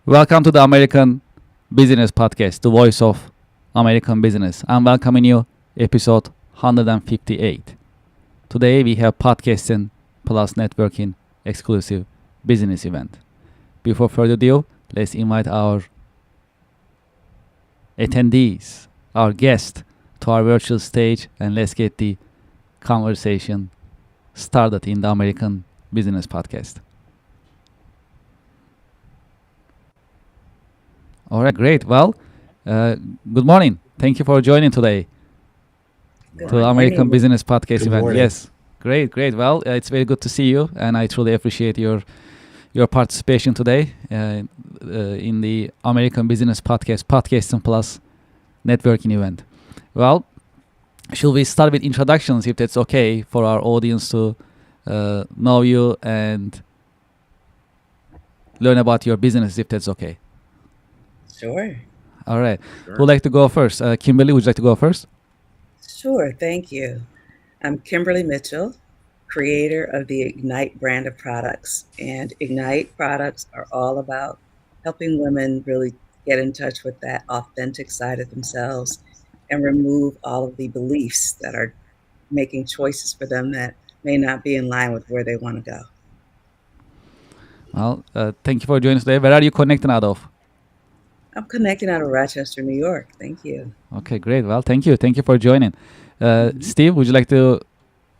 Welcome to the American Business Podcast, the voice of American business. I'm welcoming you, episode 158. Today we have podcasting plus networking exclusive business event. Before further ado, let's invite our attendees, our guests, to our virtual stage, and let's get the conversation started in the American Business Podcast. All right, great. Well, good morning. Thank you for joining today Good to the American morning. Business Podcast Good event. morning. Yes, great. Well, it's very good to see you, and I truly appreciate your participation today in the American Business Podcast, Podcasting Plus networking event. Well, should we start with introductions, if that's okay, for our audience to know you and learn about your business, if that's okay? Sure. All right. Sure. Who'd like to go first? Kimberly, would you like to go first? Sure. Thank you. I'm Kimberly Mitchell, creator of the Ignite brand of products. And Ignite products are all about helping women really get in touch with that authentic side of themselves and remove all of the beliefs that are making choices for them that may not be in line with where they want to go. Well, thank you for joining us today. Where are you connecting out of? I'm connecting out of Rochester, New York. Thank you. Okay, great. Well, thank you. Thank you for joining. Steve, would you like to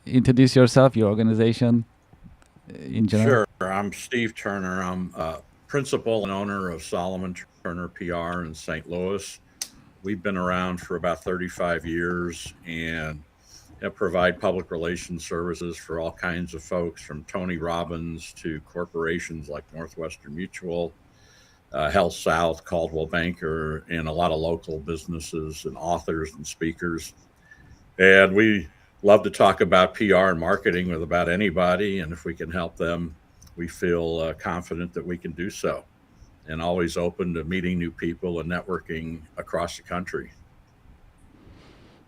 introduce yourself, your organization in general? Sure. I'm Steve Turner. I'm principal and owner of Solomon Turner PR in St. Louis. We've been around for about 35 years and provide public relations services for all kinds of folks, from Tony Robbins to corporations like Northwestern Mutual, Health South, Caldwell Banker, and a lot of local businesses and authors and speakers. And we love to talk about PR and marketing with about anybody. And if we can help them, we feel confident that we can do so, and always open to meeting new people and networking across the country.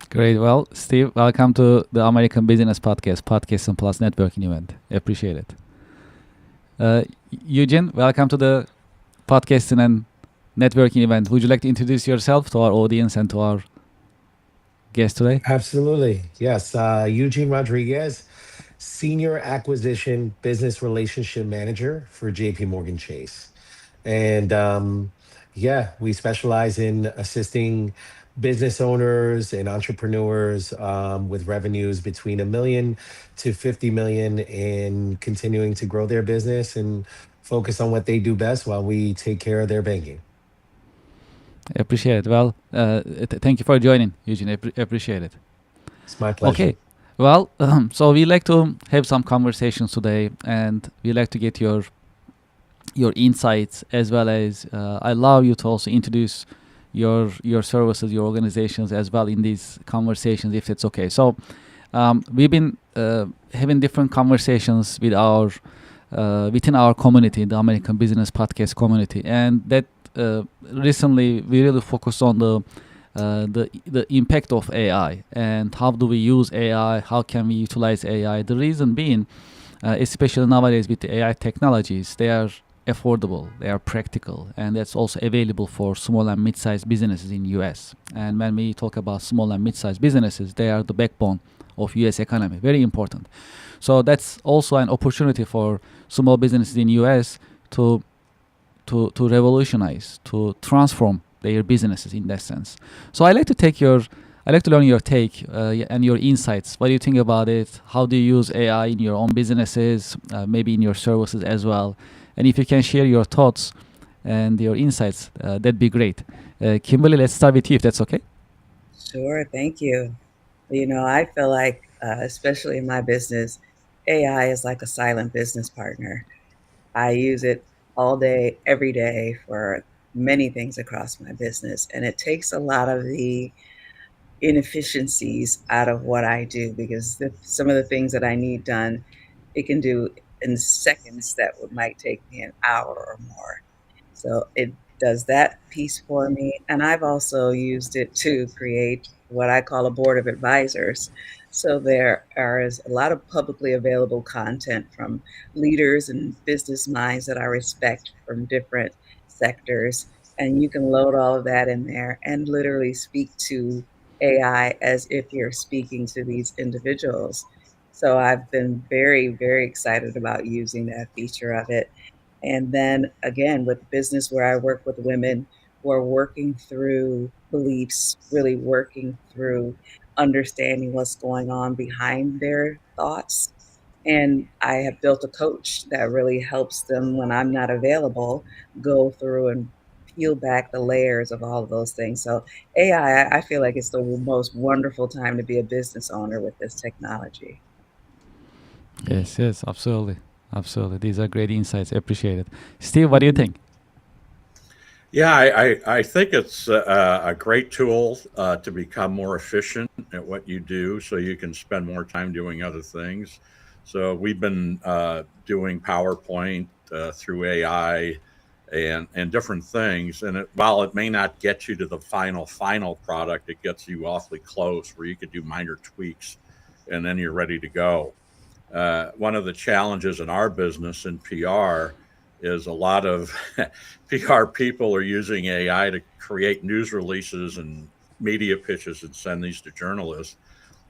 Great. Well, Steve, welcome to the American Business Podcast, Podcasting Plus networking event. Appreciate it. Eugene, welcome to the podcasting and networking event. Would you like to introduce yourself to our audience and to our guest today? Absolutely. Yes. Eugene Rodriguez, Senior Acquisition Business Relationship Manager for JP Morgan Chase. And we specialize in assisting business owners and entrepreneurs with revenues between 1 million to 50 million and continuing to grow their business and focus on what they do best while we take care of their banking. Appreciate it. Well, thank you for joining, Eugene. Appreciate it. It's my pleasure. Okay. Well, so we like to have some conversations today, and we like to get your insights, as well as I allow you to also introduce your services, your organizations as well in these conversations, if it's okay. So we've been having different conversations with our within our community, the American Business Podcast community, and that recently we really focused on the impact of AI and how do we use AI, how can we utilize AI. The reason being, especially nowadays with the AI technologies, they are affordable, they are practical, and that's also available for small and mid-sized businesses in US. And when we talk about small and mid-sized businesses, they are the backbone of US economy, very important. So that's also an opportunity for small businesses in US to revolutionize, to transform their businesses in that sense. So I like to learn your take and your insights. What do you think about it? How do you use AI in your own businesses, maybe in your services as well? And if you can share your thoughts and your insights, that'd be great. Kimberly, let's start with you, if that's okay. Sure. Thank you. I feel like, especially in my business, AI is like a silent business partner. I use it all day, every day for many things across my business. And it takes a lot of the inefficiencies out of what I do, because some of the things that I need done, it can do in seconds that might take me an hour or more. So it does that piece for me. And I've also used it to create what I call a board of advisors. So there is a lot of publicly available content from leaders and business minds that I respect from different sectors, and you can load all of that in there and literally speak to AI as if you're speaking to these individuals. So I've been very, very excited about using that feature of it. And then again, with business where I work with women who are working through beliefs, really working through understanding what's going on behind their thoughts. And I have built a coach that really helps them when I'm not available go through and peel back the layers of all of those things. So AI, I feel like it's the most wonderful time to be a business owner with this technology. Yes, yes, absolutely. Absolutely. These are great insights. Appreciate it. Steve, what do you think? Yeah, I think it's a great tool to become more efficient at what you do so you can spend more time doing other things. So we've been doing PowerPoint through AI and different things. And while it may not get you to the final product, it gets you awfully close where you could do minor tweaks and then you're ready to go. One of the challenges in our business in PR is a lot of PR people are using AI to create news releases and media pitches and send these to journalists.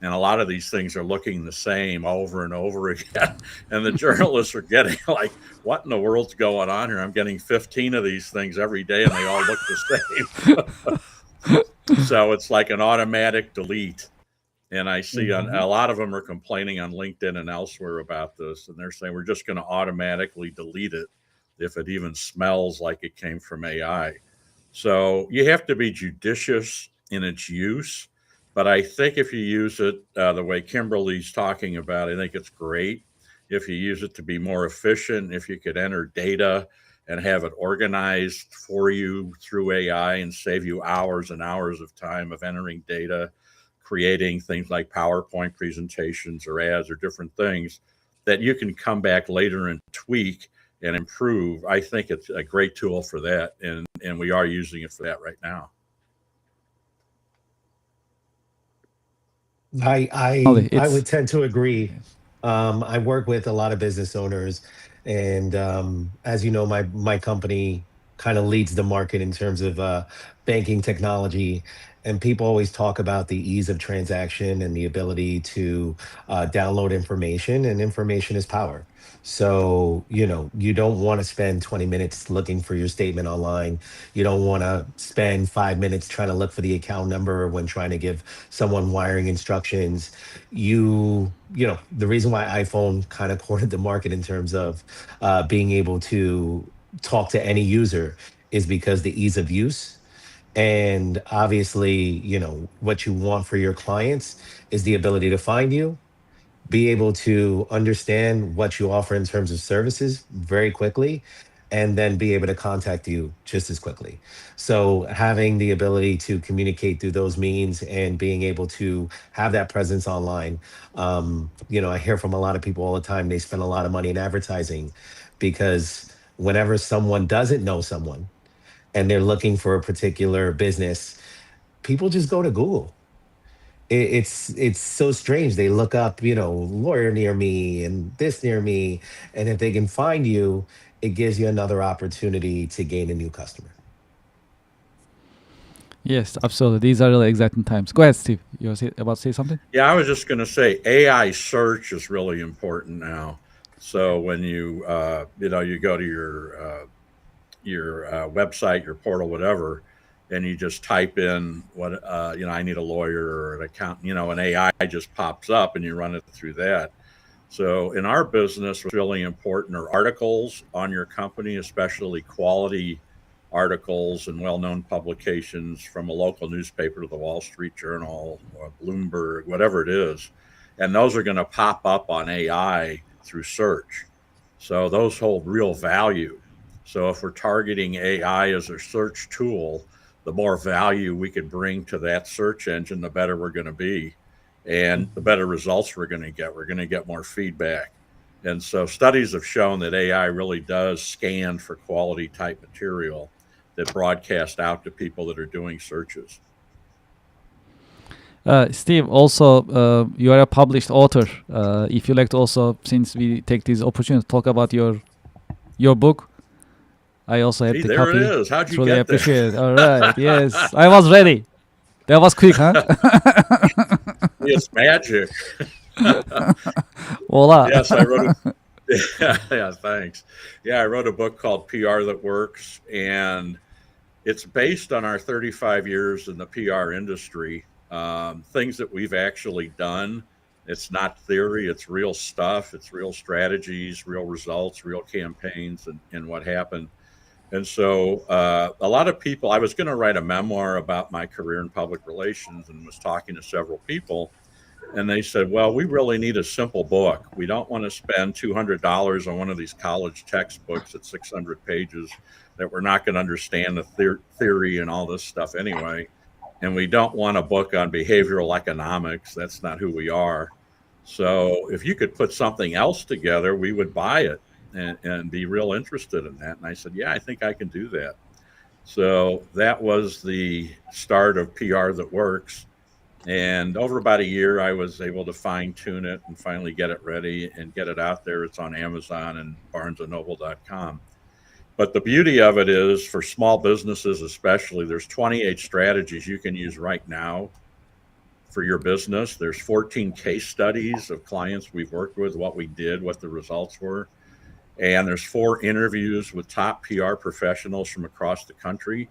And a lot of these things are looking the same over and over again. And the journalists are getting like, what in the world's going on here? I'm getting 15 of these things every day and they all look the same. So it's like an automatic delete. And I see on a lot of them are complaining on LinkedIn and elsewhere about this. And they're saying we're just going to automatically delete it if it even smells like it came from AI. So you have to be judicious in its use. But I think if you use it the way Kimberly's talking about, I think it's great. If you use it to be more efficient, if you could enter data and have it organized for you through AI and save you hours and hours of time of entering data, creating things like PowerPoint presentations or ads or different things that you can come back later and tweak and improve. I think it's a great tool for that, and we are using it for that right now. Only I it's would tend to agree. yes. I work with a lot of business owners, and as you know, my company kind of leads the market in terms of banking technology. And people always talk about the ease of transaction and the ability to download information, and information is power. So, you don't want to spend 20 minutes looking for your statement online. You don't want to spend 5 minutes trying to look for the account number when trying to give someone wiring instructions. The reason why iPhone kind of cornered the market in terms of being able to talk to any user is because the ease of use. And obviously, what you want for your clients is the ability to find you, be able to understand what you offer in terms of services very quickly, and then be able to contact you just as quickly. So having the ability to communicate through those means and being able to have that presence online. I hear from a lot of people all the time, they spend a lot of money in advertising because whenever someone doesn't know someone and they're looking for a particular business, people just go to Google. It's so strange. They look up, lawyer near me and this near me, and if they can find you, it gives you another opportunity to gain a new customer. Yes, absolutely. These are really exciting times. Go ahead, Steve. You were about to say something? Yeah, I was just going to say AI search is really important now. So when you go to your website, your portal, whatever, and you just type in what I need a lawyer or an accountant, an AI just pops up and you run it through that. So in our business, what's really important are articles on your company, especially quality articles and well-known publications from a local newspaper to the Wall Street Journal or Bloomberg, whatever it is. And those are going to pop up on AI through search. So those hold real value. So if we're targeting AI as a search tool, the more value we could bring to that search engine, the better we're going to be and the better results we're going to get. We're going to get more feedback. And so studies have shown that AI really does scan for quality type material that broadcast out to people that are doing searches. Steve, also, you are a published author. If you like to also, since we take this opportunity to talk about your book, I also have See, the there it copy. is. How'd you Truly get there? appreciate it. All right. Yes, I was ready. That was quick, huh? It's magic. Voila. Yes, I wrote a yeah, thanks. Yeah, I wrote a book called PR That Works, and it's based on our 35 years in the PR industry, things that we've actually done. It's not theory, it's real stuff, it's real strategies, real results, real campaigns, and what happened. And so a lot of people, I was going to write a memoir about my career in public relations and was talking to several people. And they said, well, we really need a simple book. We don't want to spend $200 on one of these college textbooks at 600 pages that we're not going to understand the theory and all this stuff anyway. And we don't want a book on behavioral economics. That's not who we are. So if you could put something else together, we would buy it and be real interested in that. And I said, yeah, I think I can do that. So that was the start of PR That Works. And over about a year, I was able to fine tune it and finally get it ready and get it out there. It's on Amazon and barnesandnoble.com. But the beauty of it is for small businesses, especially, there's 28 strategies you can use right now for your business. There's 14 case studies of clients we've worked with, what we did, what the results were. And there's 4 interviews with top PR professionals from across the country.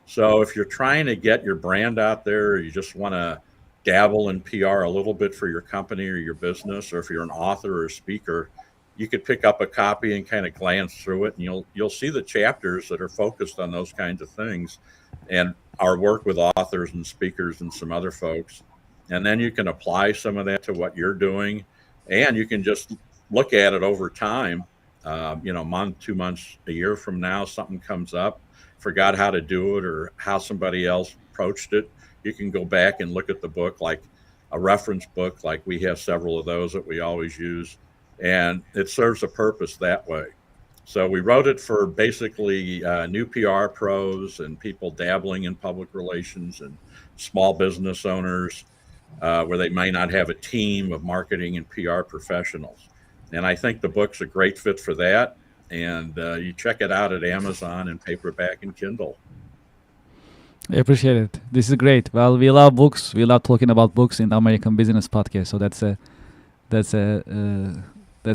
So if you're trying to get your brand out there, or you just want to dabble in PR a little bit for your company or your business, or if you're an author or a speaker, you could pick up a copy and kind of glance through it, and you'll see the chapters that are focused on those kinds of things, and our work with authors and speakers and some other folks. And then you can apply some of that to what you're doing, and you can just look at it over time. Month, 2 months, a year from now, something comes up, forgot how to do it or how somebody else approached it. You can go back and look at the book, like a reference book, like we have several of those that we always use, and it serves a purpose that way. So we wrote it for basically new PR pros and people dabbling in public relations and small business owners where they may not have a team of marketing and PR professionals. And I think the book's a great fit for that. And you check it out at Amazon in paperback and Kindle. I appreciate it. This is great. Well, we love books. We love talking about books in the American Business Podcast. So that's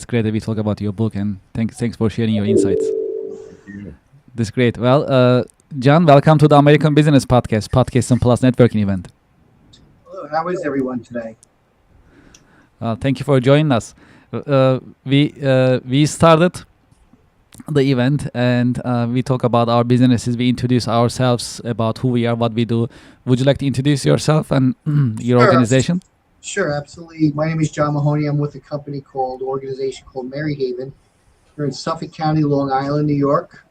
great that we talk about your book. And thanks for sharing your insights. Thank you. This is great. Well, John, welcome to the American Business Podcast and Plus networking event. Hello, how is everyone today? Thank you for joining us. We started the event and we talk about our businesses. We introduce ourselves about who we are, what we do. Would you like to introduce yourself and your Sure. organization? Sure, absolutely. My name is John Mahoney. I'm with a organization called Maryhaven. We're in Suffolk County, Long Island, New York.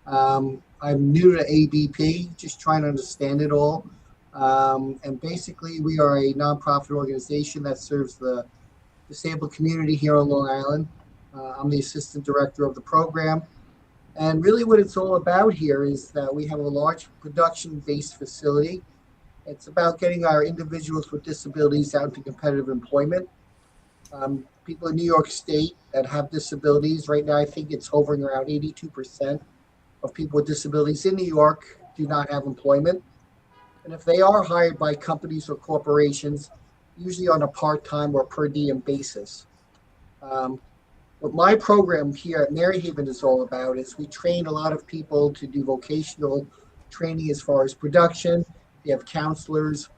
I'm new to ABP, just trying to understand it all. And basically, we are a nonprofit organization that serves the disabled community here on Long Island. I'm the assistant director of the program. And really what it's all about here is that we have a large production-based facility. It's about getting our individuals with disabilities out into competitive employment. People in New York State that have disabilities, right now I think it's hovering around 82% of people with disabilities in New York do not have employment. And if they are hired by companies or corporations, usually on a part-time or per diem basis. What my program here at Maryhaven is all about is we train a lot of people to do vocational training as far as production. We have counselors,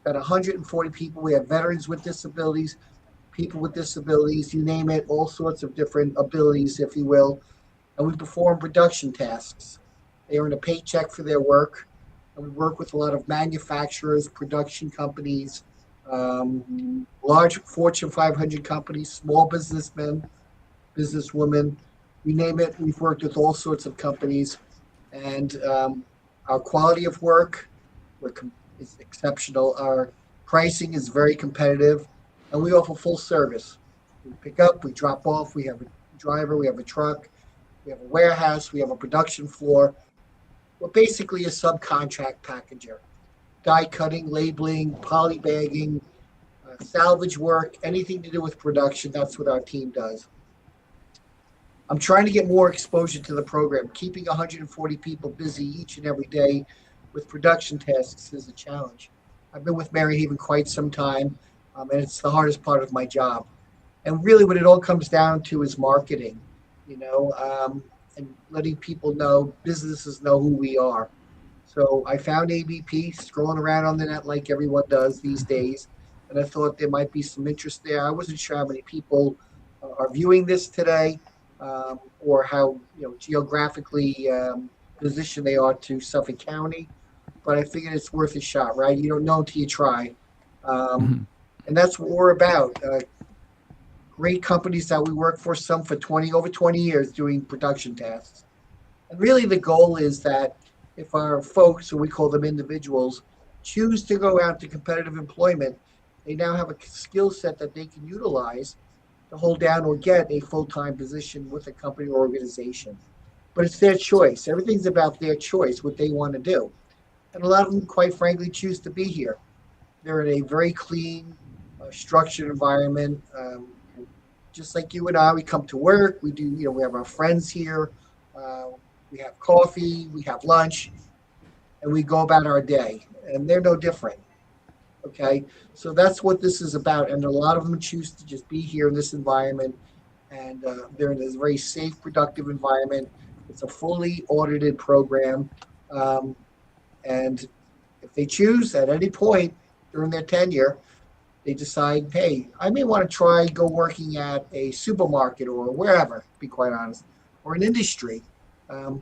about 140 people. We have veterans with disabilities, people with disabilities, you name it, all sorts of different abilities, if you will. And we perform production tasks. They earn a paycheck for their work. And we work with a lot of manufacturers, production companies, large Fortune 500 companies, small businessmen, businesswomen, you name it. We've worked with all sorts of companies, and our quality of work is exceptional. Our pricing is very competitive, and we offer full service. We pick up, we drop off, we have a driver, we have a truck, we have a warehouse, we have a production floor. We're basically a subcontract packager. Die cutting, labeling, polybagging, salvage work, anything to do with production, that's what our team does. I'm trying to get more exposure to the program. Keeping 140 people busy each and every day with production tasks is a challenge. I've been with Mary Haven quite some time, and it's the hardest part of my job. And really, what it all comes down to is marketing, you know, and letting people know, businesses know who we are. So I found ABP scrolling around on the net like everyone does these days, and I thought there might be some interest there. I wasn't sure how many people are viewing this today, or how geographically positioned they are to Suffolk County, but I figured it's worth a shot, right? You don't know until you try, um, Mhm. and that's what we're about. Great companies that we work for, some for 20 years doing production tasks. And really, the goal is that if our folks, or we call them individuals, choose to go out to competitive employment, they now have a skill set that they can utilize to hold down or get a full time position with a company or organization. But it's their choice. Everything's about their choice, what they want to do. And a lot of them, quite frankly, choose to be here. They're in a very clean, structured environment. Just like you and I, we come to work. We do, we have our friends here. Uh, we have coffee. We have lunch, and we go about our day. And they're no different. Okay, so that's what this is about. And a lot of them choose to just be here in this environment, and they're in this very safe, productive environment. It's a fully audited program, um, and if they choose at any point during their tenure, they decide, hey, I may want to try go working at a supermarket or wherever, to be quite honest, or an industry. Um,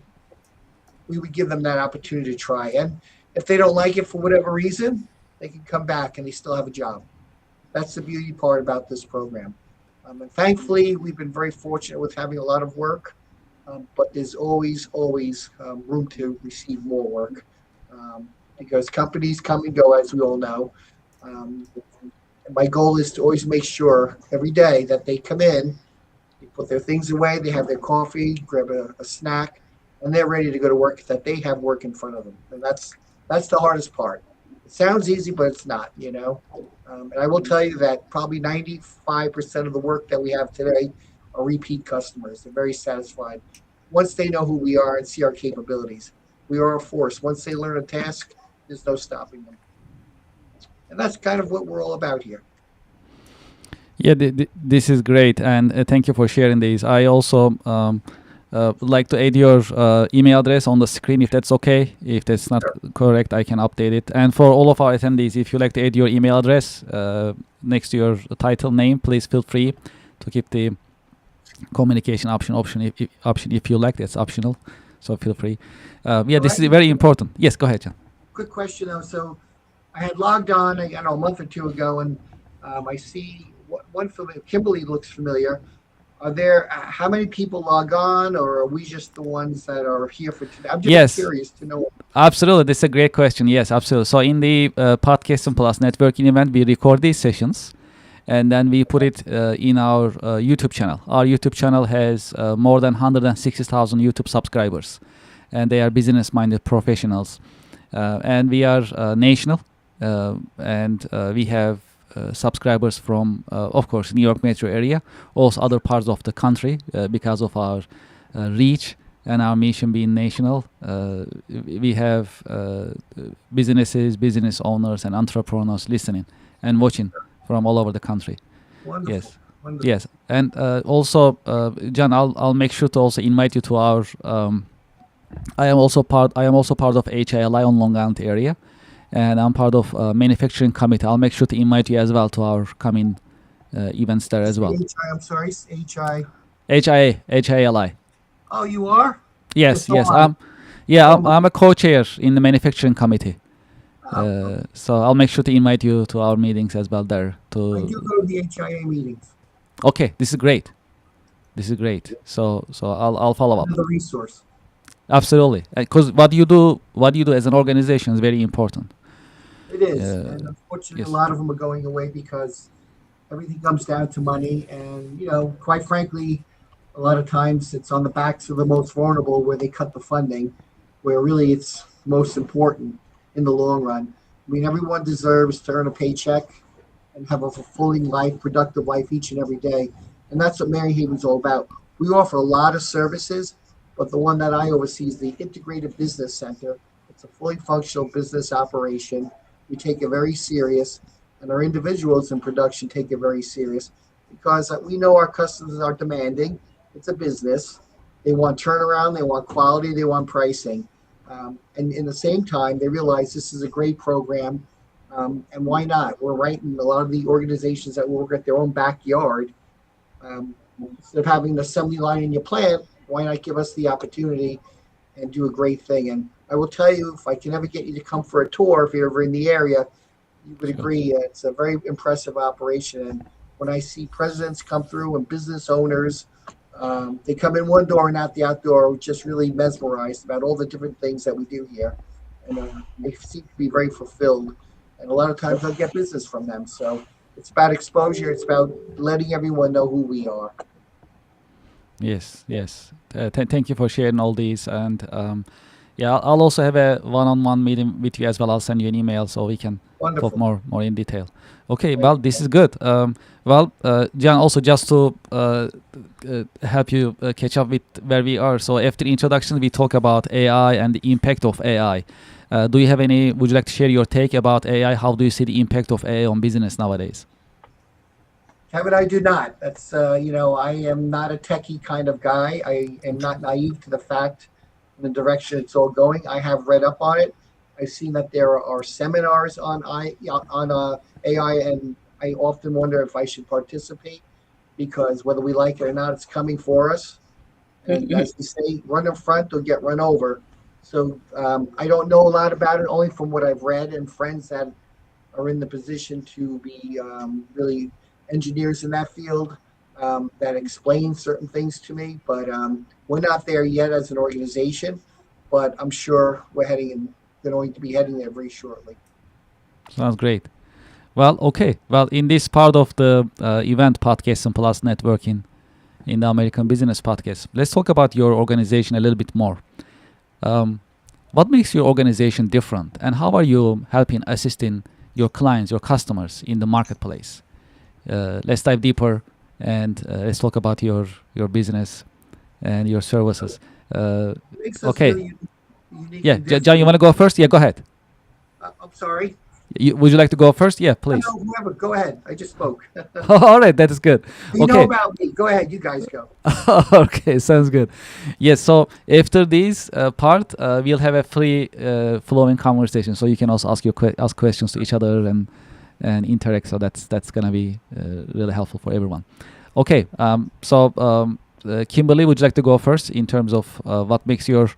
we would give them that opportunity to try. And if they don't like it for whatever reason, they can come back and they still have a job. That's the beauty part about this program. And thankfully, we've been very fortunate with having a lot of work, but there's always room to receive more work, because companies come and go, as we all know. Um, and my goal is to always make sure every day that they come in, they put their things away, they have their coffee, grab a snack, and they're ready to go to work. That they have work in front of them, and that's the hardest part. It sounds easy, but it's not. And I will tell you that probably 95% of the work that we have today are repeat customers. They're very satisfied once they know who we are and see our capabilities. We are a force. Once they learn a task, there's no stopping them. And that's kind of what we're all about here. Yeah, this is great, and thank you for sharing these. I also would like to add your email address on the screen, if that's okay. If that's not Sure. correct, I can update it. And for all of our attendees, if you like to add your email address next to your title name, please feel free to keep the communication option if you like. That's optional, so feel free. Yeah, this is very important. Yes, go ahead, John. Quick question though. So I had logged on, I don't know, a month or two ago, and I see one familiar. Kimberly looks familiar. Are there how many people log on, or are we just the ones that are here for today? I'm just Yes. curious to know. Absolutely, this is a great question. Yes, absolutely. So in the Podcast and Plus networking event, we record these sessions, and then we put it in our YouTube channel. Our YouTube channel has more than 160,000 YouTube subscribers, and they are business-minded professionals. And we are national, and we have subscribers from, of course, New York metro area, also other parts of the country, because of our reach and our mission being national. We have business owners, and entrepreneurs listening and watching from all over the country. Wonderful. Yes. Wonderful. Yes, and also, John, I'll make sure to also invite you to our. I am also part of HILI on Long Island area, and I'm part of manufacturing committee. I'll make sure to invite you as well to our coming events there as well. I'm sorry, HI. HILI. Oh, you are? Yes, Yes, yes. so I'm a co-chair in the manufacturing committee. Oh, So I'll make sure to invite you to our meetings as well there. I do go to the HIA meetings. Okay, this is great. This is great. So I'll follow up. Another resource. Absolutely, because what you do as an organization is very important. It is, and unfortunately, yes. a lot of them are going away because everything comes down to money. And quite frankly, a lot of times it's on the backs of the most vulnerable where they cut the funding, where really it's most important in the long run. I mean, everyone deserves to earn a paycheck and have a fulfilling life, productive life each and every day, and that's what Mary Haven's all about. We offer a lot of services, but the one that I oversee is the Integrated Business Center. It's a fully functional business operation. We take it very serious, and our individuals in production take it very serious because we know our customers are demanding. It's a business. They want turnaround, they want quality, they want pricing. And in the same time, they realize this is a great program. And why not? We're right in a lot of the organizations that work at their own backyard. Um, Instead of having an assembly line in your plant, why not give us the opportunity and do a great thing? And I will tell you, if I can ever get you to come for a tour, if you're ever in the area, you would Sure. agree it's a very impressive operation. And when I see presidents come through and business owners, they come in one door and out the outdoor, just really mesmerized about all the different things that we do here. And they seem to be very fulfilled. And a lot of times I'll get business from them. So it's about exposure. It's about letting everyone know who we are. Yes, yes. Thank you for sharing all these, and yeah, I'll also have a one-on-one meeting with you as well. I'll send you an email so we can talk Wonderful. more in detail. Okay, Thank well, you. this is good. Well, John, also just to help you catch up with where we are. So after the introduction, we talk about AI and the impact of AI. Do you have any? Would you like to share your take about AI? How do you see the impact of AI on business nowadays? Kevin, I do not. That's I am not a techie kind of guy. I am not naive to the fact and the direction it's all going. I have read up on it. I've seen that there are seminars on AI, and I often wonder if I should participate because whether we like it or not, it's coming for us. And as they say, run in front or get run over. So I don't know a lot about it, only from what I've read and friends that are in the position to be really engineers in that field that explain certain things to me. But we're not there yet as an organization, but I'm sure they're going to be heading there very shortly. Sounds great. Well, okay. Well, in this part of the event podcast and plus networking in the American Business Podcast, let's talk about your organization a little bit more. What makes your organization different, and how are you helping assisting your clients, your customers in the marketplace? Let's dive deeper and let's talk about your business and your services. Makes us Okay. really unique Yeah, and John, you want to go first? Yeah, go ahead. I'm sorry. Would you like to go first? Yeah, I please. know, whoever, go ahead. I just spoke. All right, that is good. You know Okay. about me. Go ahead. You guys go. Okay, sounds good. Yes, so after this part, we'll have a free flowing conversation, so you can also ask questions to each other and interact. So that's gonna be really helpful for everyone. Okay, Kimberly, would you like to go first in terms of what makes your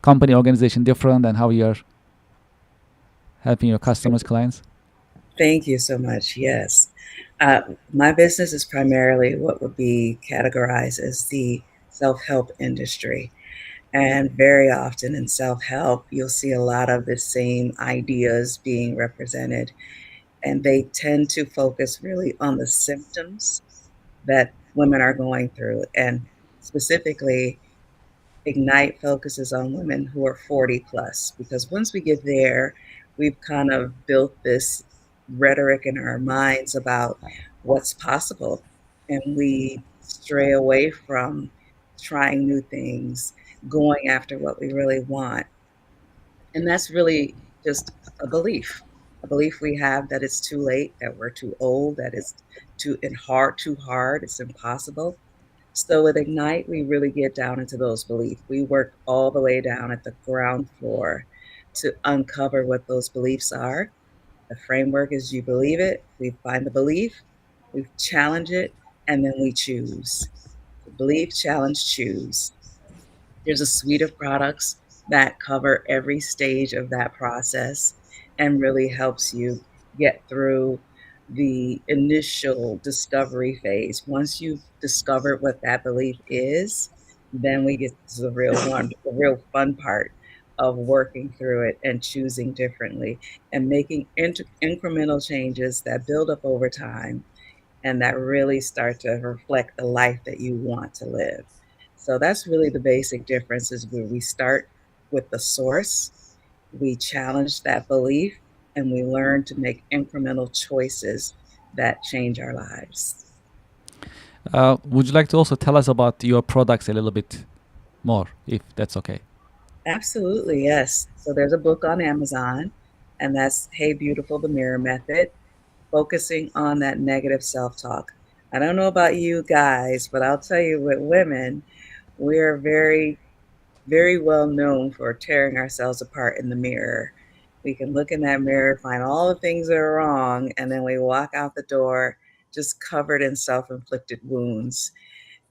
company organization different and how you're helping your customers, clients? Thank you so much. Yes. My business is primarily what would be categorized as the self help industry. And very often in self help, you'll see a lot of the same ideas being represented. And they tend to focus really on the symptoms that women are going through. And specifically, Ignite focuses on women who are 40 plus, because once we get there, we've kind of built this rhetoric in our minds about what's possible. And we stray away from trying new things, going after what we really want. And that's really just a belief we have that it's too late, that we're too old, that it's too hard, it's impossible. So with Ignite, we really get down into those beliefs. We work all the way down at the ground floor to uncover what those beliefs are. The framework is you believe it, we find the belief, we challenge it, and then we choose. Believe, challenge, choose. There's a suite of products that cover every stage of that process and really helps you get through the initial discovery phase. Once you've discovered what that belief is, then we get to the real fun part of working through it and choosing differently and making incremental changes that build up over time and that really start to reflect the life that you want to live. So that's really the basic difference is where we start with the source, we challenge that belief, and we learn to make incremental choices that change our lives. Would you like to also tell us about your products a little bit more, if that's okay? Absolutely, yes. So there's a book on Amazon, and that's Hey Beautiful, the Mirror Method, focusing on that negative self-talk. I don't know about you guys, but I'll tell you with women, we're very, very well known for tearing ourselves apart in the mirror. We can look in that mirror, find all the things that are wrong, and then we walk out the door just covered in self-inflicted wounds.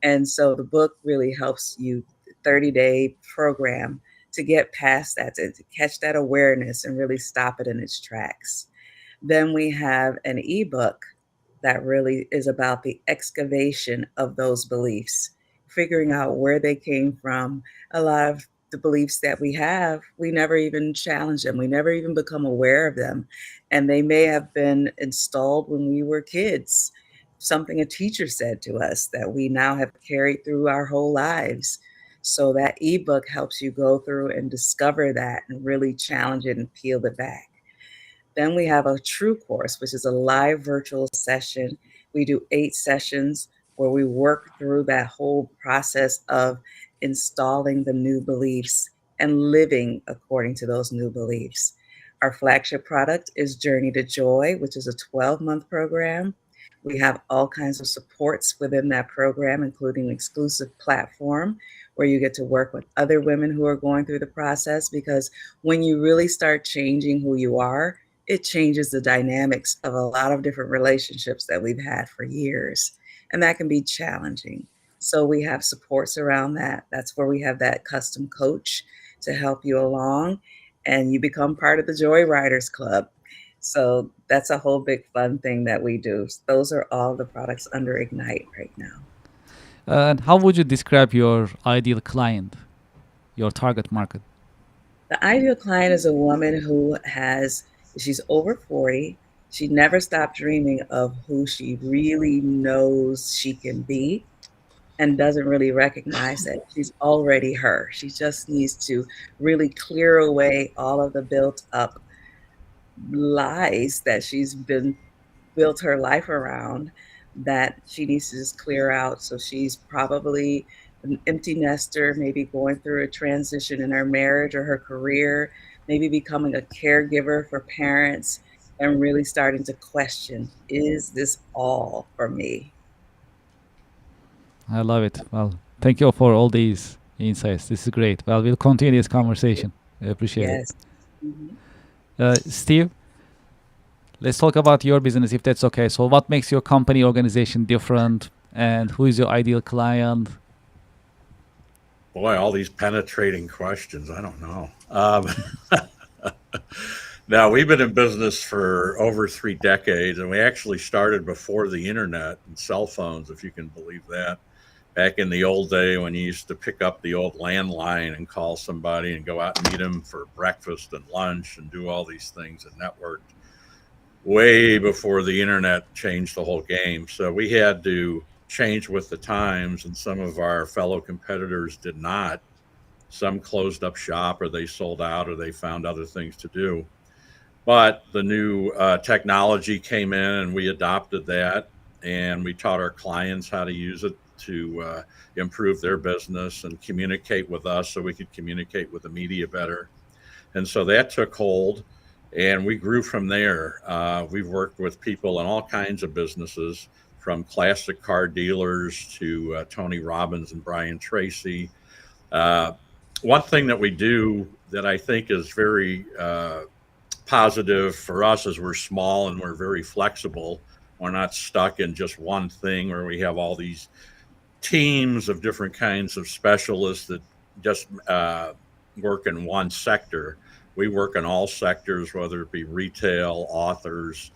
And so the book really helps you, 30-day program, to get past that, to catch that awareness and really stop it in its tracks. Then we have an ebook that really is about the excavation of those beliefs, figuring out where they came from. A lot of the beliefs that we have, we never even challenge them. We never even become aware of them. And they may have been installed when we were kids, something a teacher said to us that we now have carried through our whole lives. So that ebook helps you go through and discover that and really challenge it and peel it back. Then we have a true course, which is a live virtual session. We do 8 sessions where we work through that whole process of installing the new beliefs and living according to those new beliefs. Our flagship product is Journey to Joy, which is a 12-month program. We have all kinds of supports within that program, including an exclusive platform where you get to work with other women who are going through the process. Because when you really start changing who you are, it changes the dynamics of a lot of different relationships that we've had for years. And that can be challenging. So we have supports around that. That's where we have that custom coach to help you along, and you become part of the Joy Riders Club. So that's a whole big fun thing that we do. Those are all the products under Ignite right now. And how would you describe your ideal client, your target market? The ideal client is a woman who she's over 40. She never stopped dreaming of who she really knows she can be and doesn't really recognize that she's already her. She just needs to really clear away all of the built up lies that she's been built her life around, that she needs to just clear out. So she's probably an empty nester, maybe going through a transition in her marriage or her career, maybe becoming a caregiver for parents and really starting to question, is this all for me? I love it. Well, thank you for all these insights. This is great. Well, we'll continue this conversation. I appreciate Yes. Mhm. it. Steve, let's talk about your business if that's okay. So, what makes your company organization different, and who is your ideal client? Boy, all these penetrating questions. I don't know. Now, we've been in business for over 3 decades, and we actually started before the internet and cell phones, if you can believe that. Back in the old day when you used to pick up the old landline and call somebody and go out and meet them for breakfast and lunch and do all these things and networked, way before the internet changed the whole game. So we had to change with the times, and some of our fellow competitors did not. Some closed up shop, or they sold out, or they found other things to do. But the new technology came in, and we adopted that, and we taught our clients how to use it to improve their business and communicate with us so we could communicate with the media better. And so that took hold, and we grew from there. We've worked with people in all kinds of businesses, from classic car dealers to Tony Robbins and Brian Tracy. One thing that we do that I think is very positive for us is we're small and we're very flexible. We're not stuck in just one thing where we have all these teams of different kinds of specialists that just work in one sector. We work in all sectors, whether it be retail, authors,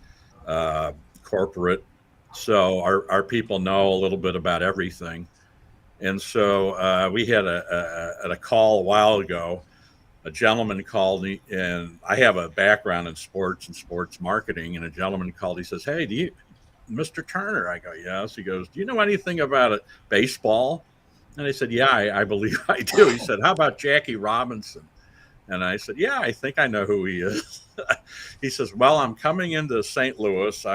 corporate. So our people know a little bit about everything. And so we had a call a while ago. A gentleman called me, and I have a background in sports and sports marketing. And a gentleman called. He says, "Hey, Mr. Turner?" I go, "Yes." He goes, "Do you know anything about it, baseball?" And I said, "Yeah, I believe I do." He said, "How about Jackie Robinson?" And I said, "Yeah, I think I know who he is." He says, "Well, I'm coming into St. Louis.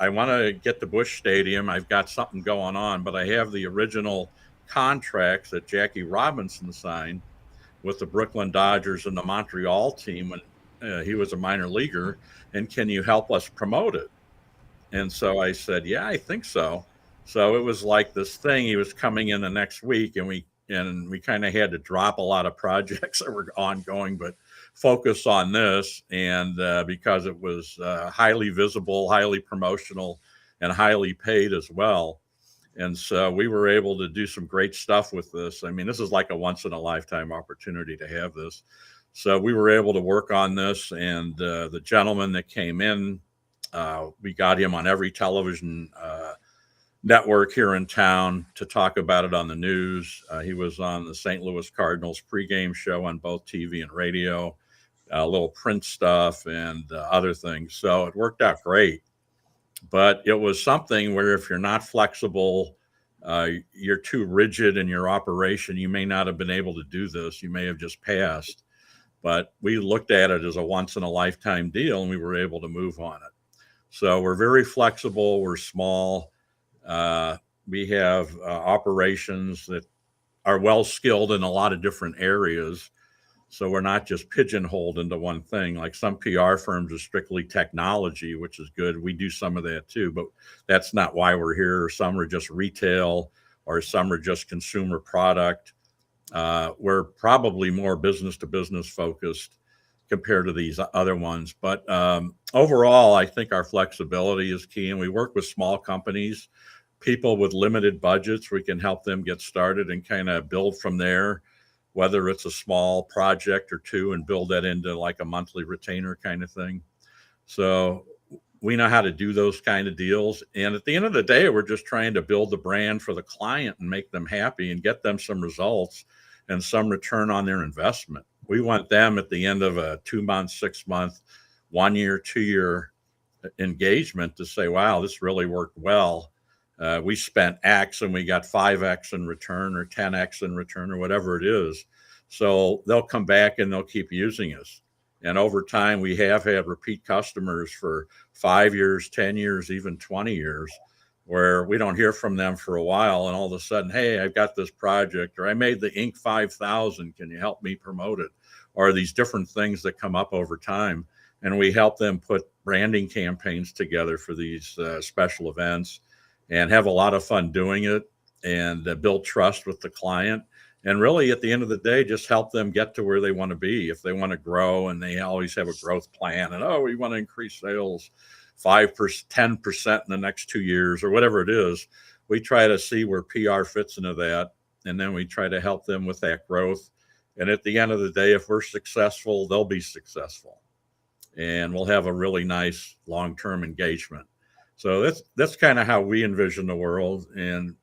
I want to get the Bush Stadium. I've got something going on, but I have the original contracts that Jackie Robinson signed with the Brooklyn Dodgers and the Montreal team when he was a minor leaguer. And can you help us promote it? And so I said, yeah, I think so. So it was like this thing. He was coming in the next week, and we kind of had to drop a lot of projects that were ongoing, but focus on this. And because it was highly visible, highly promotional, and highly paid as well. And so we were able to do some great stuff with this. I mean, this is like a once in a lifetime opportunity to have this. So we were able to work on this, and the gentleman that came in, we got him on every television network here in town to talk about it on the news. He was on the St. Louis Cardinals pregame show on both TV and radio, a little print stuff and other things. So it worked out great. But it was something where if you're not flexible, you're too rigid in your operation, you may not have been able to do this. You may have just passed. But we looked at it as a once in a lifetime deal, and we were able to move on it. So we're very flexible. We're small. We have operations that are well skilled in a lot of different areas. So we're not just pigeonholed into one thing. Like some PR firms are strictly technology, which is good. We do some of that too, but that's not why we're here. Some are just retail, or some are just consumer product. We're probably more business to business focused compared to these other ones. But overall, I think our flexibility is key, and we work with small companies, people with limited budgets. We can help them get started and kind of build from there, whether it's a small project or two, and build that into like a monthly retainer kind of thing. So we know how to do those kind of deals. And at the end of the day, we're just trying to build the brand for the client and make them happy and get them some results and some return on their investment. We want them at the end of a 2 month, 6 month, 1 year, 2 year engagement to say, wow, this really worked well. We spent X and we got 5X in return, or 10X in return, or whatever it is. So they'll come back and they'll keep using us. And over time, we have had repeat customers for 5 years, 10 years, even 20 years, where we don't hear from them for a while. And all of a sudden, hey, I've got this project, or I made the Inc. 5000. Can you help me promote it? Or these different things that come up over time. And we help them put branding campaigns together for these special events, and have a lot of fun doing it, and build trust with the client. And really, at the end of the day, just help them get to where they want to be. If they want to grow, and they always have a growth plan, and we want to increase sales 5%, 10% in the next 2 years, or whatever it is, we try to see where PR fits into that. And then we try to help them with that growth. And at the end of the day, if we're successful, they'll be successful. And we'll have a really nice long-term engagement. So that's kind of how we envision the world. And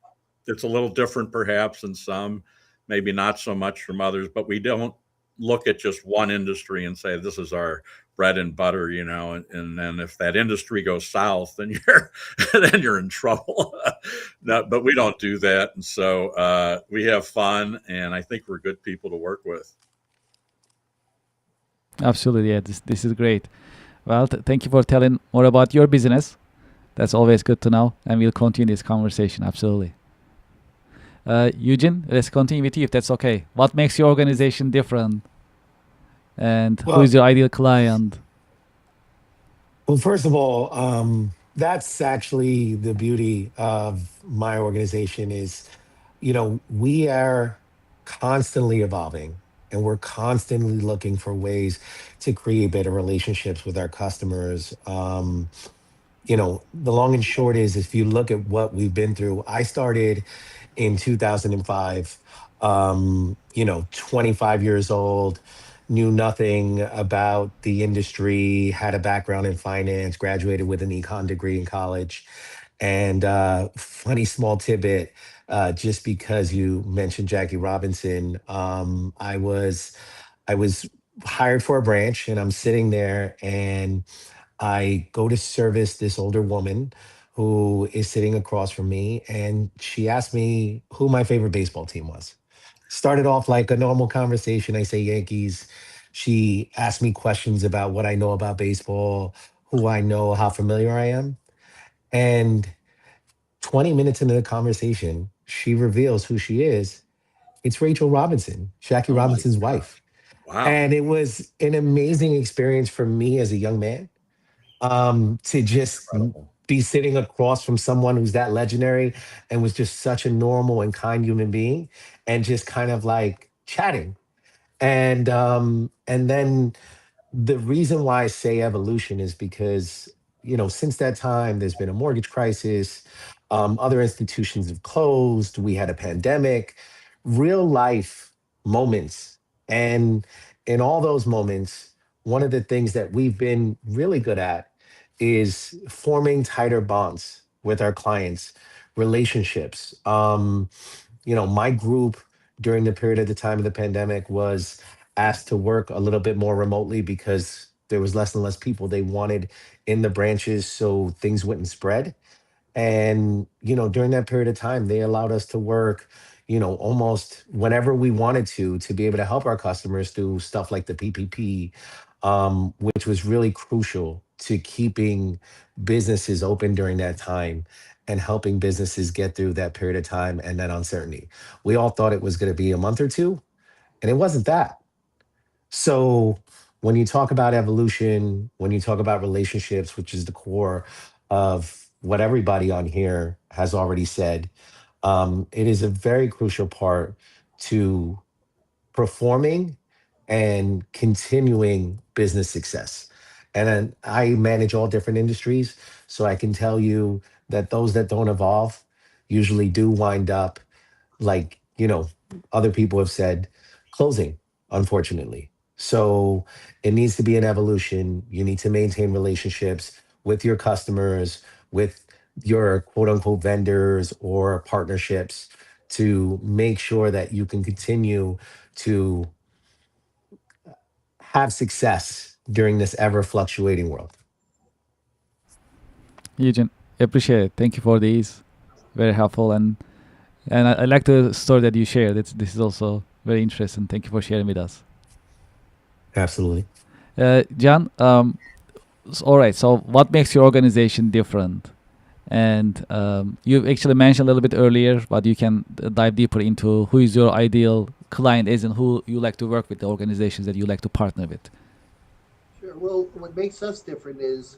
it's a little different perhaps in some, maybe not so much from others, but we don't look at just one industry and say, this is our bread and butter, and then if that industry goes south, then you're in trouble. No, but we don't do that. And so we have fun, and I think we're good people to work with. Absolutely, yeah. This is great. Well, thank you for telling more about your business. That's always good to know, and we'll continue this conversation. Absolutely. Eugene, let's continue with you if that's okay. What makes your organization different, and who is your ideal client? Well, first of all, that's actually the beauty of my organization is, we are constantly evolving, and we're constantly looking for ways to create better relationships with our customers. The long and short is, if you look at what we've been through, I started in 2005, 25 years old, knew nothing about the industry, had a background in finance, graduated with an econ degree in college. And funny small tidbit, just because you mentioned Jackie Robinson, I was hired for a branch, and I'm sitting there, and I go to service this older woman who is sitting across from me, and she asked me who my favorite baseball team was. Started off like a normal conversation. I say Yankees. She asked me questions about what I know about baseball, who I know, how familiar I am. And 20 minutes into the conversation, she reveals who she is. It's Rachel Robinson, Jackie Oh my Robinson's God. wife. Wow. And it was an amazing experience for me as a young man, to just Incredible. be sitting across from someone who's that legendary and was just such a normal and kind human being, and just kind of like chatting. And then the reason why I say evolution is because, since that time, there's been a mortgage crisis. Other institutions have closed. We had a pandemic, real life moments. And in all those moments, one of the things that we've been really good at is forming tighter bonds with our clients, relationships. My group during the period of the time of the pandemic was asked to work a little bit more remotely because there was less and less people they wanted in the branches so things wouldn't spread. And, during that period of time, they allowed us to work, almost whenever we wanted to be able to help our customers through stuff like the PPP, which was really crucial to keeping businesses open during that time and helping businesses get through that period of time and that uncertainty. We all thought it was going to be a month or two, and it wasn't that. So when you talk about evolution, when you talk about relationships, which is the core of what everybody on here has already said, it is a very crucial part to performing and continuing business success. And then I manage all different industries, so I can tell you that those that don't evolve usually do wind up, like, other people have said, closing, unfortunately. So it needs to be an evolution. You need to maintain relationships with your customers, with your quote unquote vendors or partnerships, to make sure that you can continue to have success during this ever fluctuating world. Eugene, appreciate it. Thank you for these. Very helpful, and I like the story that you shared. This is also very interesting. Thank you for sharing with us. Absolutely. John, all right. So, what makes your organization different? And you actually mentioned a little bit earlier, but you can dive deeper into who is your ideal client is and who you like to work with, the organizations that you like to partner with. Sure. Well, what makes us different is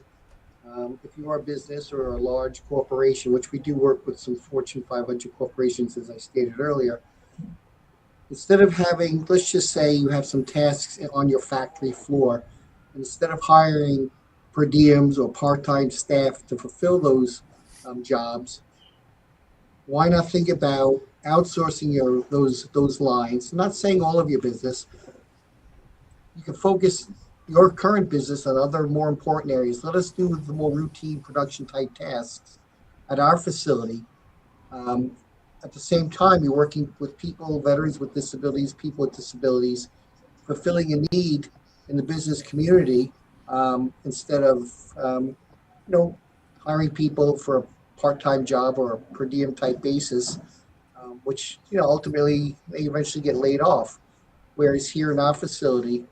if you are a business or a large corporation, which we do work with some Fortune 500 corporations, as I stated earlier, instead of having, let's just say you have some tasks on your factory floor, instead of hiring per diems or part-time staff to fulfill those jobs, why not think about outsourcing those lines? I'm not saying all of your business. You can focus your current business on other more important areas. Let us do the more routine production type tasks at our facility. Um, at the same time, you're working with people, veterans with disabilities, people with disabilities, fulfilling a need in the business community, instead of um, you know hiring people for a part-time job or a per diem type basis, which ultimately they eventually get laid off. Whereas here in our facility,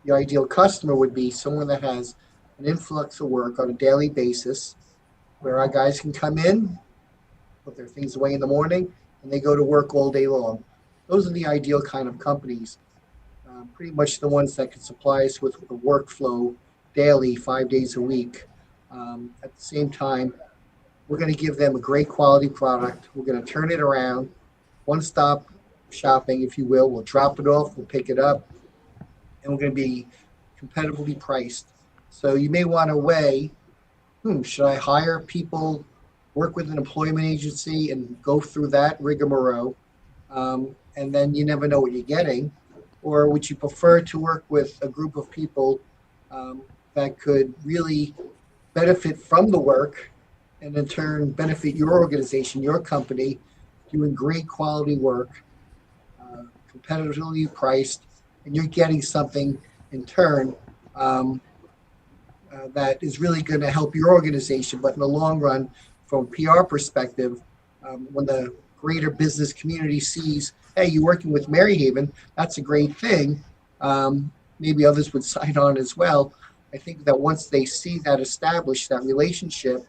the ideal customer would be someone that has an influx of work on a daily basis, where our guys can come in, put their things away in the morning, and they go to work all day long. Those are the ideal kind of companies. Pretty much the ones that can supply us with a workflow daily, 5 days a week. At the same time, we're going to give them a great quality product. We're going to turn it around, one stop shopping, if you will. We'll drop it off, we'll pick it up, and we're going to be competitively priced. So you may want to weigh, should I hire people, work with an employment agency, and go through that rigmarole? And then you never know what you're getting. Or would you prefer to work with a group of people that could really benefit from the work and in turn benefit your organization, your company, doing great quality work, competitively priced, and you're getting something in turn um, that is really going to help your organization. But in the long run, from a PR perspective, when the greater business community sees, hey, you're working with Maryhaven, that's a great thing. Maybe others would sign on as well. I think that once they see that established, that relationship,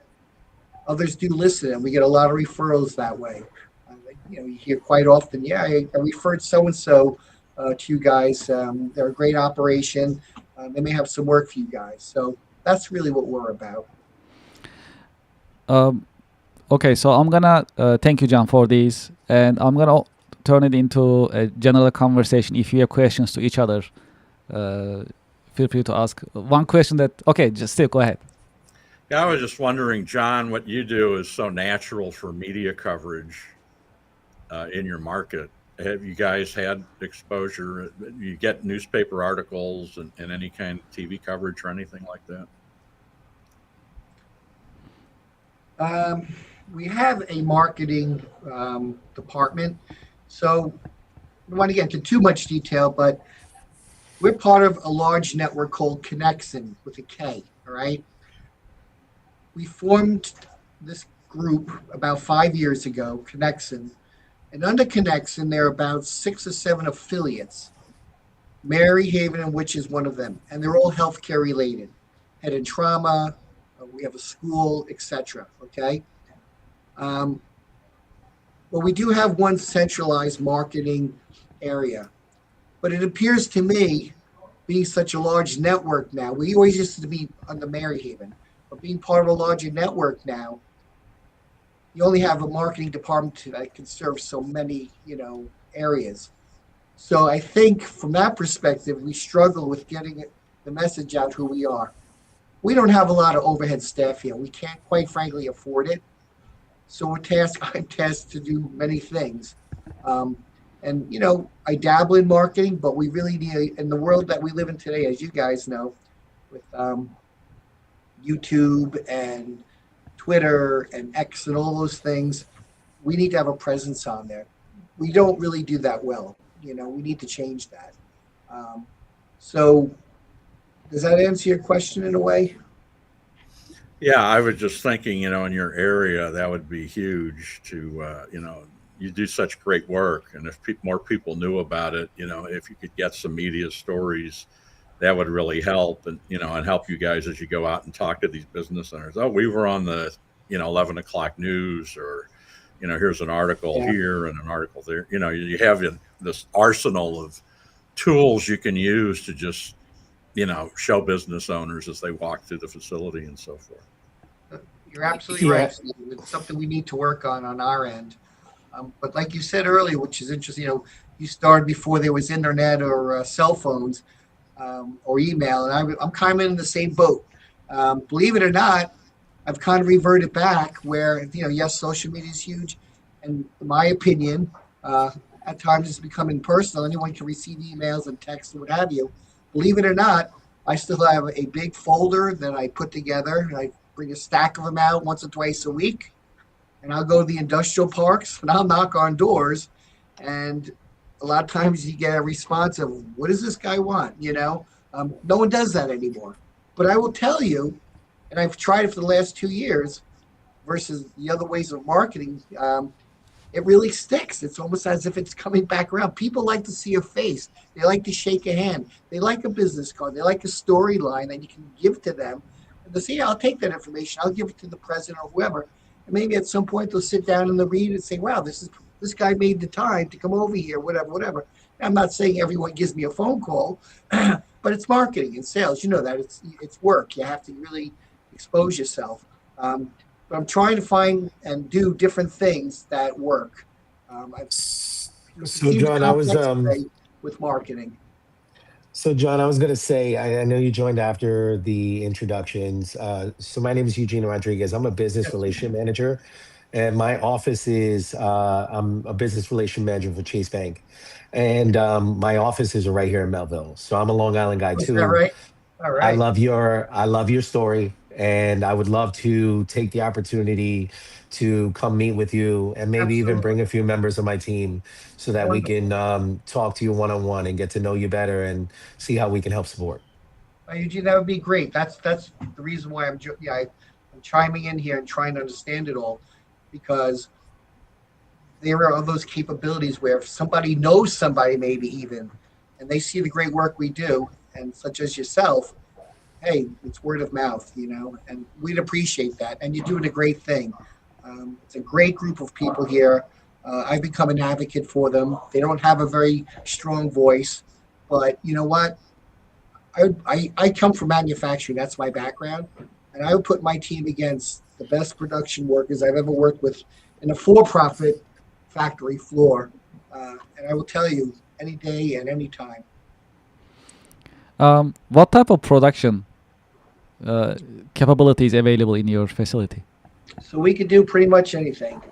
others do listen, and we get a lot of referrals that way. You hear quite often, yeah, I referred so and so to you guys. They're a great operation. They may have some work for you guys. So that's really what we're about. Um, okay, so I'm gonna thank you, John, for this, and I'm gonna turn it into a general conversation. If you have questions to each other, uh, feel free to ask. One question that okay, just still go ahead. Yeah, I was just wondering, John, what you do is so natural for media coverage in your market. Have you guys had exposure? You get newspaper articles and any kind of TV coverage or anything like that? We have a marketing department. So I don't want to get into too much detail, but we're part of a large network called Connexin with a K. All right. We formed this group about 5 years ago, Connexin. And under Connexin, there are about 6 or 7 affiliates, Mary Haven, and which is one of them. And they're all healthcare related, head and trauma. We have a school, etc. Okay. But we do have one centralized marketing area. But it appears to me, being such a large network now, we always used to be under Mary Haven, but being part of a larger network now, you only have a marketing department that can serve so many, areas. So I think from that perspective, we struggle with getting the message out who we are. We don't have a lot of overhead staff here. We can't, quite frankly, afford it. So I'm tasked to do many things. And I dabble in marketing, but we really need, in the world that we live in today, as you guys know, with YouTube and Twitter and X and all those things, we need to have a presence on there. We don't really do that well. We need to change that. So does that answer your question in a way? Yeah, I was just thinking, in your area, that would be huge to, you do such great work. And if more people knew about it, if you could get some media stories, that would really help and help you guys as you go out and talk to these business owners. Oh, we were on the, 11 o'clock news, or, here's an article here and an article there. You have this arsenal of tools you can use to just, show business owners as they walk through the facility and so forth. You're absolutely right, Steve. It's something we need to work on our end. But like you said earlier, which is interesting, you started before there was internet or cell phones or email, and I'm kind of in the same boat. Believe it or not, I've kind of reverted back where, yes, social media is huge. And in my opinion, at times it's becoming personal. Anyone can receive emails and texts and what have you. Believe it or not, I still have a big folder that I put together. I bring a stack of them out once or twice a week. And I'll go to the industrial parks and I'll knock on doors. And a lot of times you get a response of, what does this guy want? No one does that anymore. But I will tell you, and I've tried it for the last 2 years versus the other ways of marketing, it really sticks. It's almost as if it's coming back around. People like to see a face. They like to shake a hand. They like a business card. They like a storyline that you can give to them. And they say, yeah, I'll take that information. I'll give it to the president or whoever. And maybe at some point they'll sit down and they'll read and say, wow, this guy made the time to come over here, whatever. I'm not saying everyone gives me a phone call, but it's marketing and sales. You know that it's work. You have to really expose yourself. But I'm trying to find and do different things that work. So John, with marketing. So John, I was going to say, I know you joined after the introductions. So my name is Eugene Rodriguez. I'm a business relation manager, and my office is I'm a business relation manager for Chase Bank, and my offices are right here in Melville. So I'm a Long Island guy Is too. that right? All right. I love your story, and I would love to take the opportunity to come meet with you and maybe even bring a few members of my team so that we can talk to you one-on-one and get to know you better and see how we can help support. Eugene, that would be great. That's the reason why I'm chiming in here and trying to understand it all, because there are those capabilities where if somebody knows somebody maybe even, and they see the great work we do, and such as yourself, hey, it's word of mouth, and we'd appreciate that. And you're doing a great thing. It's a great group of people here. I've become an advocate for them. They don't have a very strong voice, but you know what? I come from manufacturing. That's my background. And I would put my team against the best production workers I've ever worked with in a for-profit factory floor. And I will tell you, any day and any time. What type of production capabilities available in your facility? So we can do pretty much anything.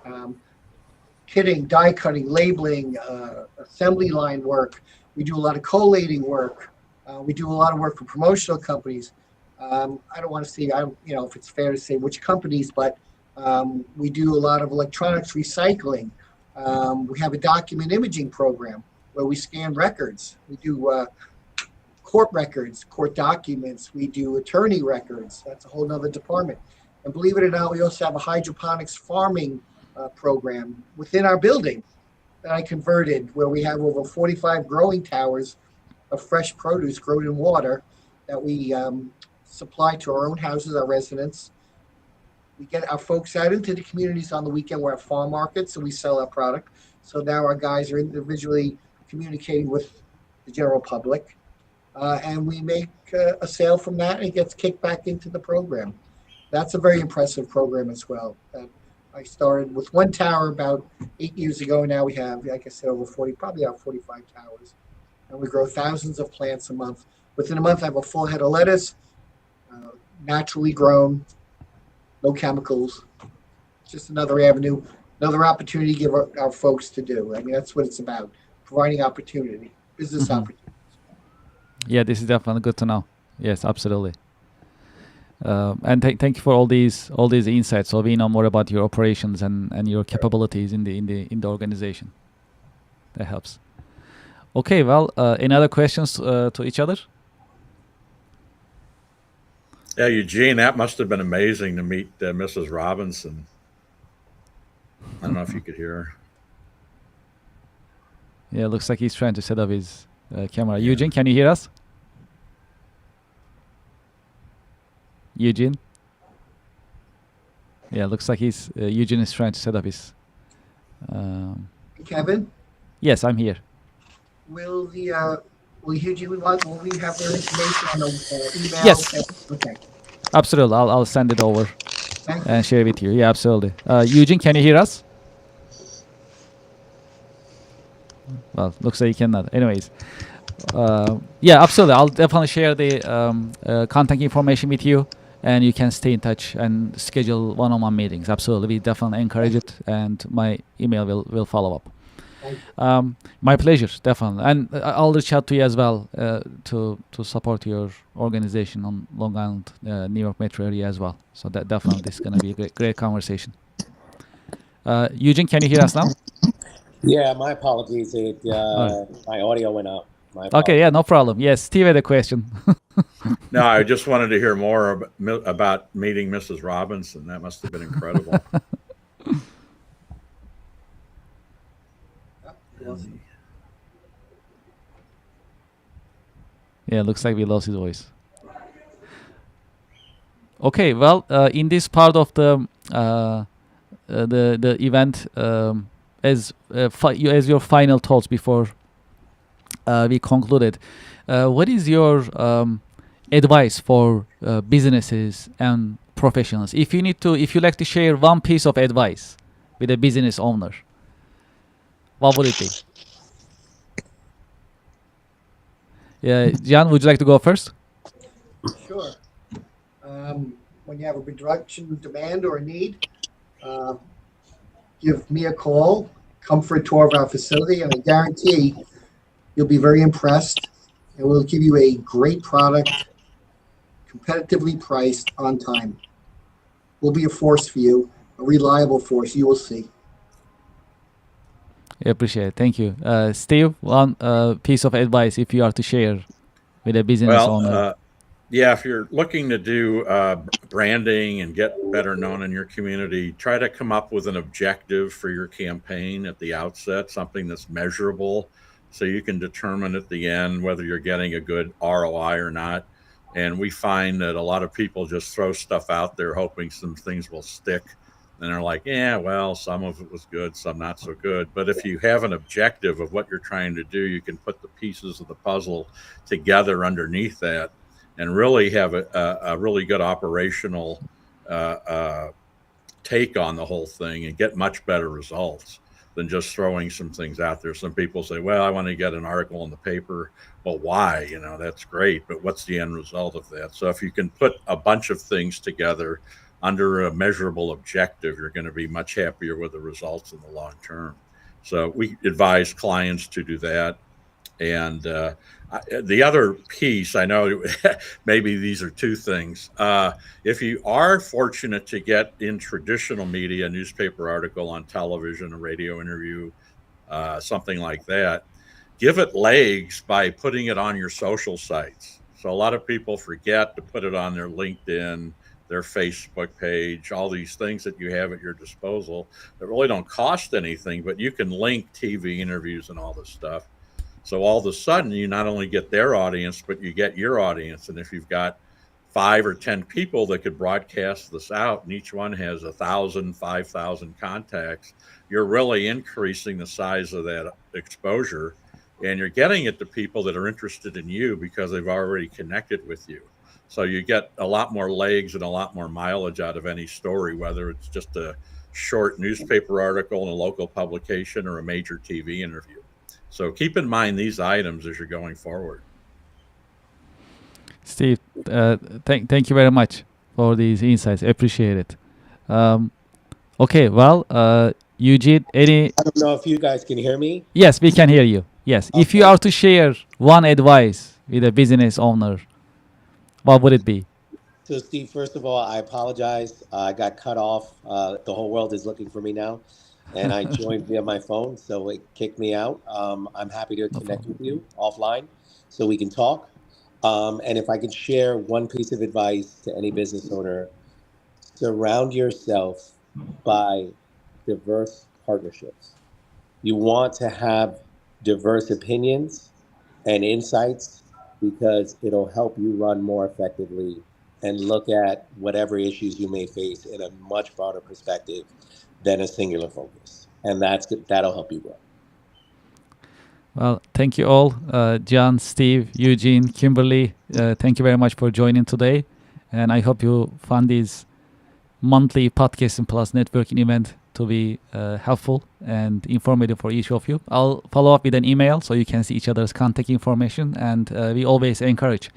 Kitting, die cutting, labeling, assembly line work. We do a lot of collating work. We do a lot of work for promotional companies. I don't want to say, if it's fair to say which companies, but we do a lot of electronics recycling. We have a document imaging program where we scan records. We do court records, court documents. We do attorney records. That's a whole nother department. And believe it or not, we also have a hydroponics farming program within our building that I converted, where we have over 45 growing towers of fresh produce grown in water that we supply to our own houses, our residents. We get our folks out into the communities on the weekend. We're at farm markets, and we sell our product. So now our guys are individually communicating with the general public. And we make a sale from that, and it gets kicked back into the program. That's a very impressive program as well. I started with one tower about 8 years ago. Now we have, like I said, over 40, probably about 45 towers. And we grow thousands of plants a month. Within a month, I have a full head of lettuce, naturally grown, no chemicals. It's just another avenue, another opportunity to give our folks to do. I mean, that's what it's about, providing opportunity, business opportunity. Yeah, this is definitely good to know. Yes, absolutely. And thank you for all these insights. So we know more about your operations and your capabilities in the organization. That helps. Okay, well, any other questions to each other? Yeah, Eugene, that must have been amazing to meet Mrs. Robinson. I don't know if you could hear her. Yeah, looks like he's trying to set up his camera. Yeah. Eugene, can you hear us? Eugene? Yeah, looks like Eugene is trying to set up his... Kevin? Yes, I'm here. Will Eugene, will we have their information on the email? Yes. Okay. Absolutely. I'll send it over and share it with you. Yeah, absolutely. Eugene, can you hear us? Well, looks like you cannot. Anyways. Yeah, absolutely. I'll definitely share the contact information with you, and you can stay in touch and schedule one-on-one meetings. Absolutely. We definitely encourage it, and my email will follow up. My pleasure, definitely. And I'll reach out to you as well to support your organization on Long Island, New York metro area as well. So that definitely this is going to be a great conversation. Eugene, can you hear us now? Yeah, my apologies. My audio went out. Okay, yeah, no problem. Yes, Steve had a question. No, I just wanted to hear more about meeting Mrs. Robinson. That must have been incredible. Yeah, looks like we lost his voice. Okay, well, in this part of the event, as your final thoughts before we concluded, what is your advice for businesses and professionals? If you like to share one piece of advice with a business owner, what would it be? Yeah, John, would you like to go first? Sure. When you have a production demand or a need, give me a call, come for a tour of our facility, and I guarantee you'll be very impressed, and we'll give you a great product, competitively priced, on time. We'll be a force for you, a reliable force. You will see. I appreciate it. Thank you. Steve, one piece of advice if you are to share with a business owner. Yeah, if you're looking to do branding and get better known in your community, try to come up with an objective for your campaign at the outset, something that's measurable, so you can determine at the end whether you're getting a good ROI or not. And we find that a lot of people just throw stuff out there hoping some things will stick. And they're like, yeah, well, some of it was good, some not so good. But if you have an objective of what you're trying to do, you can put the pieces of the puzzle together underneath that and really have a really good operational take on the whole thing and get much better results than just throwing some things out there. Some people say, well, I want to get an article in the paper. Well, why? That's great, but what's the end result of that? So if you can put a bunch of things together under a measurable objective, you're going to be much happier with the results in the long term. So we advise clients to do that. And the other piece, I know maybe these are two things. If you are fortunate to get in traditional media, a newspaper article, on television, a radio interview, something like that, give it legs by putting it on your social sites. So a lot of people forget to put it on their LinkedIn, their Facebook page, all these things that you have at your disposal that really don't cost anything, but you can link TV interviews and all this stuff. So all of a sudden, you not only get their audience, but you get your audience. And if you've got 5 or 10 people that could broadcast this out, and each one has 1,000, 5,000 contacts, you're really increasing the size of that exposure. And you're getting it to people that are interested in you because they've already connected with you. So you get a lot more legs and a lot more mileage out of any story, whether it's just a short newspaper article in a local publication or a major TV interview. So keep in mind these items as you're going forward. Steve, thank you very much for these insights. Appreciate it. Okay, well, Eugene, I don't know if you guys can hear me. Yes, we can hear you. Yes. Okay. If you are to share one advice with a business owner, what would it be? So, Steve, first of all, I apologize. I got cut off. The whole world is looking for me now. And I joined via my phone, so it kicked me out. I'm happy to connect with you offline so we can talk. And if I could share one piece of advice to any business owner, surround yourself by diverse partnerships. You want to have diverse opinions and insights because it'll help you run more effectively and look at whatever issues you may face in a much broader perspective than a singular focus. And that'll help you grow. Well, thank you all. John, Steve, Eugene, Kimberly, thank you very much for joining today. And I hope you found this monthly Podcasting Plus networking event to be helpful and informative for each of you. I'll follow up with an email so you can see each other's contact information. And we always encourage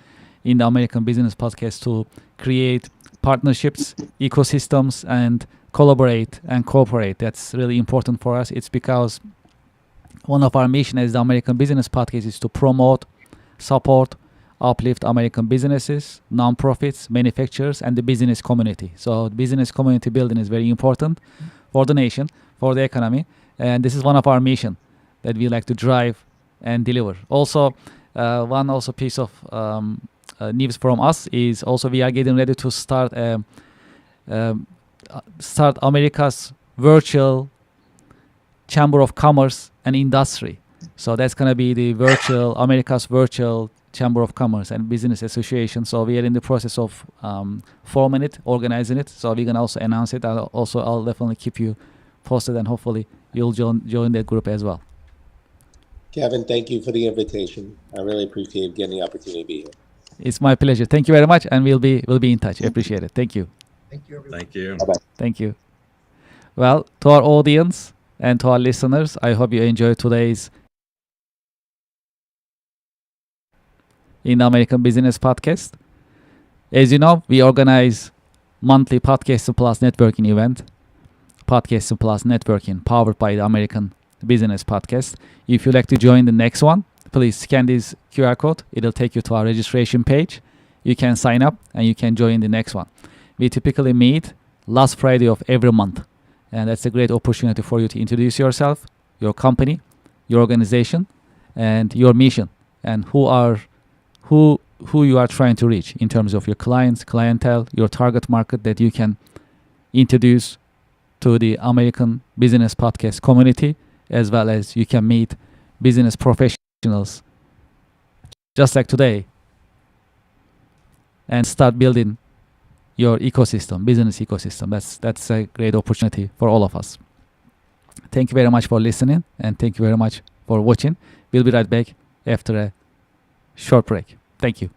in the American Business Podcast to create partnerships, ecosystems, and collaborate and cooperate. That's really important for us. It's because one of our mission as the American Business Podcast is to promote, support, uplift American businesses, nonprofits, manufacturers, and the business community. So business community building is very important for the nation, for the economy. And this is one of our mission that we like to drive and deliver. Also, one also piece of news from us is also we are getting ready to start America's virtual Chamber of Commerce and Industry. So that's going to be the America's virtual Chamber of Commerce and Business Association. So we are in the process of forming it, organizing it. So we're going to also announce it. I'll definitely keep you posted, and hopefully you'll join that group as well. Kevin, thank you for the invitation. I really appreciate getting the opportunity to be here. It's my pleasure. Thank you very much, and we'll be in touch. Appreciate it. Thank you. Thank you, everyone. Thank you. Bye-bye. Thank you. Well, to our audience and to our listeners, I hope you enjoyed today's In American Business Podcast. As you know, we organize monthly Podcasting Plus networking event, Podcasting Plus networking, powered by the American Business Podcast. If you'd like to join the next one, please scan this QR code. It'll take you to our registration page. You can sign up and you can join the next one. We typically meet last Friday of every month. And that's a great opportunity for you to introduce yourself, your company, your organization, and your mission, and who you are trying to reach in terms of your clients, clientele, your target market that you can introduce to the American Business Podcast community, as well as you can meet business professionals just like today and start building your ecosystem, business ecosystem. That's a great opportunity for all of us. Thank you very much for listening, and thank you very much for watching. We'll be right back after a short break. Thank you.